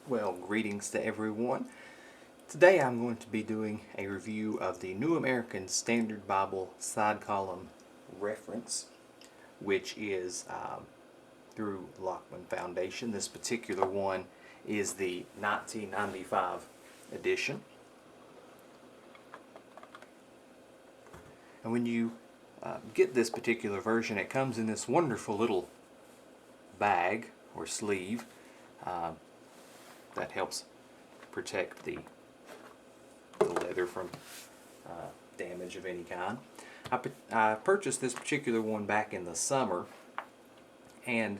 Well, greetings to everyone. Today I'm going to be doing a review of the New American Standard Bible side column reference, which is through Lockman Foundation. This particular one is the 1995 edition. And when you get this particular version, it comes in this wonderful little bag or sleeve that helps protect the leather from damage of any kind. I purchased this particular one back in the summer, and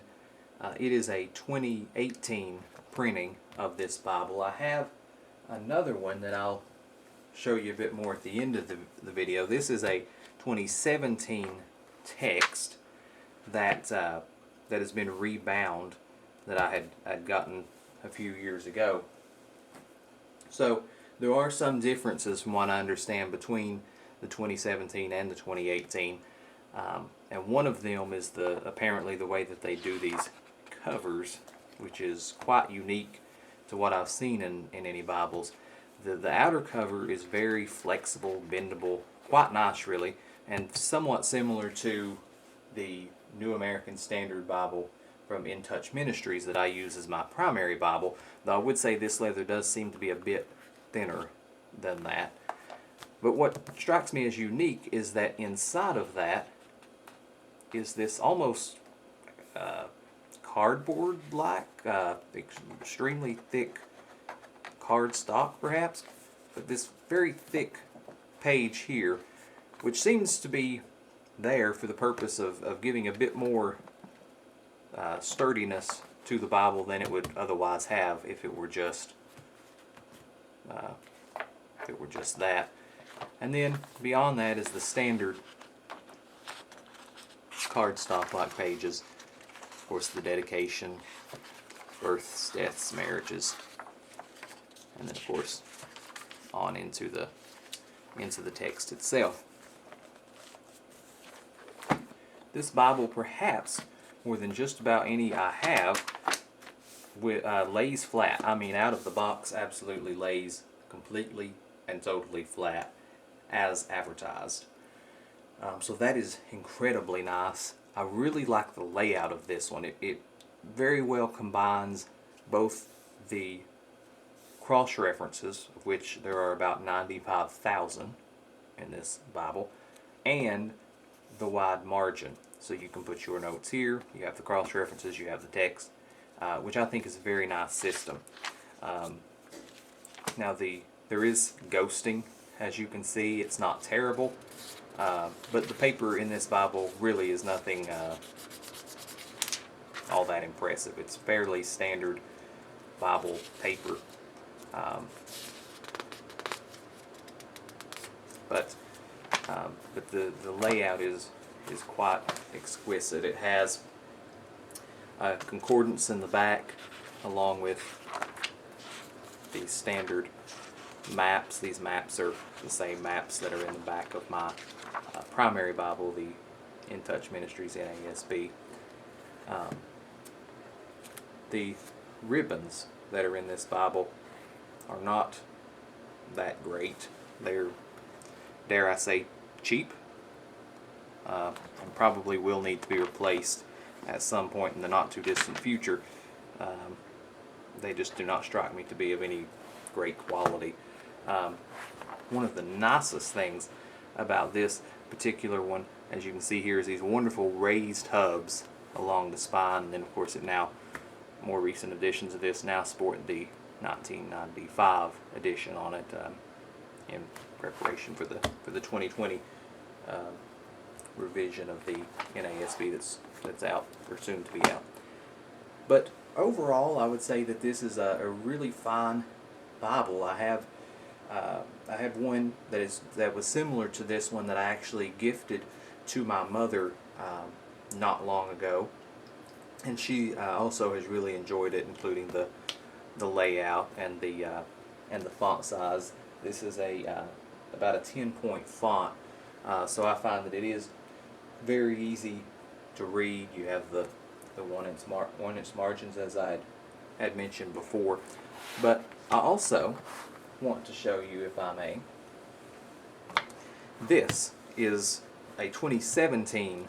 it is a 2018 printing of this Bible. I have another one that I'll show you a bit more at the end of the video. This is a 2017 text that has been rebound that I had gotten a few years ago. So there are some differences from what I understand between the 2017 and the 2018, and one of them is apparently the way that they do these covers, which is quite unique to what I've seen in any Bibles. The outer cover is very flexible, bendable, quite nice really, and somewhat similar to the New American Standard Bible from In Touch Ministries that I use as my primary Bible, though I would say this leather does seem to be a bit thinner than that. But what strikes me as unique is that inside of that is this almost cardboard-like, extremely thick cardstock perhaps, but this very thick page here, which seems to be there for the purpose of giving a bit more sturdiness to the Bible than it would otherwise have if it were just that. And then beyond that is the standard cardstock-like pages. Of course, the dedication, births, deaths, marriages, and then of course on into the text itself. This Bible, perhaps more than just about any I have, lays flat. I mean, out of the box, absolutely lays completely and totally flat as advertised. So that is incredibly nice. I really like the layout of this one. It very well combines both the cross references, of which there are about 95,000 in this Bible, and the wide margin. So you can put your notes here, you have the cross references, you have the text, which I think is a very nice system. Now there is ghosting, as you can see. It's not terrible, but the paper in this Bible really is nothing all that impressive. It's fairly standard Bible paper. But the layout is quite exquisite. It has a concordance in the back along with the standard maps. These maps are the same maps that are in the back of my primary Bible, the In Touch Ministries NASB. The ribbons that are in this Bible are not that great. They're, dare I say, cheap, and probably will need to be replaced at some point in the not too distant future. They just do not strike me to be of any great quality. One of the nicest things about this particular one, as you can see here, is these wonderful raised hubs along the spine, and then of course more recent editions of this now sport the 1995 edition on it, in preparation for the 2020 revision of the NASB that's out, or soon to be out. But overall, I would say that this is a really fine Bible. I have one that was similar to this one that I actually gifted to my mother not long ago, and she also has really enjoyed it, including the layout and the font size. This is about a 10-point font, so I find that it is very easy to read. You have the 1-inch margins, as I had had mentioned before. But I also want to show you, if I may, this is a 2017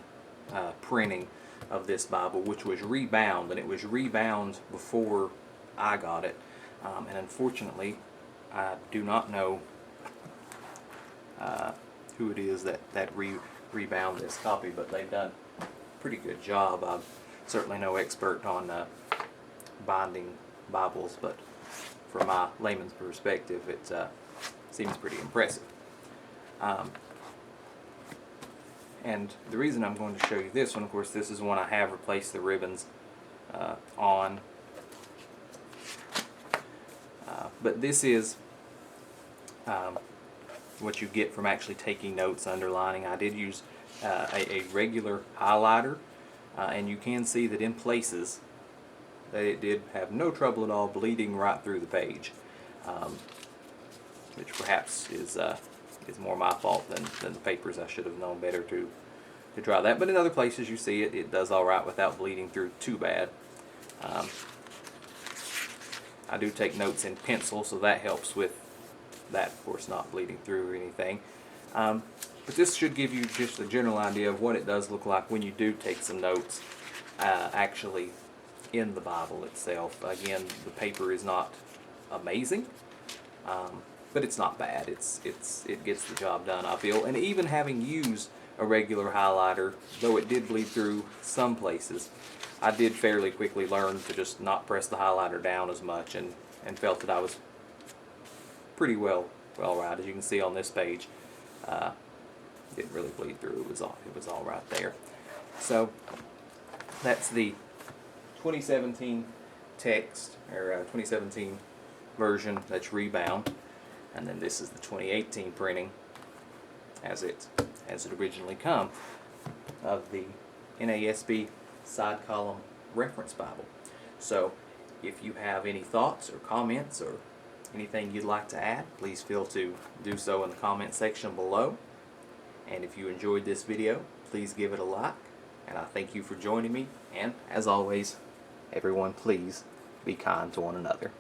printing of this Bible, which was rebound, and it was rebound before I got it. And unfortunately, I do not know who it is that rebound this copy, but they've done a pretty good job. I'm certainly no expert on binding Bibles, but from my layman's perspective, it seems pretty impressive. And the reason I'm going to show you this one, of course, this is one I have replaced the ribbons on. But this is what you get from actually taking notes, underlining. I did use a regular highlighter, and you can see that in places that it did have no trouble at all bleeding right through the page, which perhaps is more my fault than the papers. I should have known better to try that. But in other places you see it does all right without bleeding through too bad. I do take notes in pencil, so that helps with that, of course, not bleeding through or anything. But this should give you just a general idea of what it does look like when you do take some notes actually in the Bible itself. Again, the paper is not amazing, but it's not bad. It gets the job done, I feel. And even having used a regular highlighter, though it did bleed through some places, I did fairly quickly learn to just not press the highlighter down as much, and felt that I was pretty well right. As you can see on this page, didn't really bleed through. It was all right there. So that's the 2017 text, or 2017 version that's rebound, and then this is the 2018 printing as it originally come of the NASB side column reference Bible. So if you have any thoughts or comments or anything you'd like to add, please feel to do so in the comment section below. And if you enjoyed this video, please give it a like. And I thank you for joining me. And as always, everyone, please be kind to one another.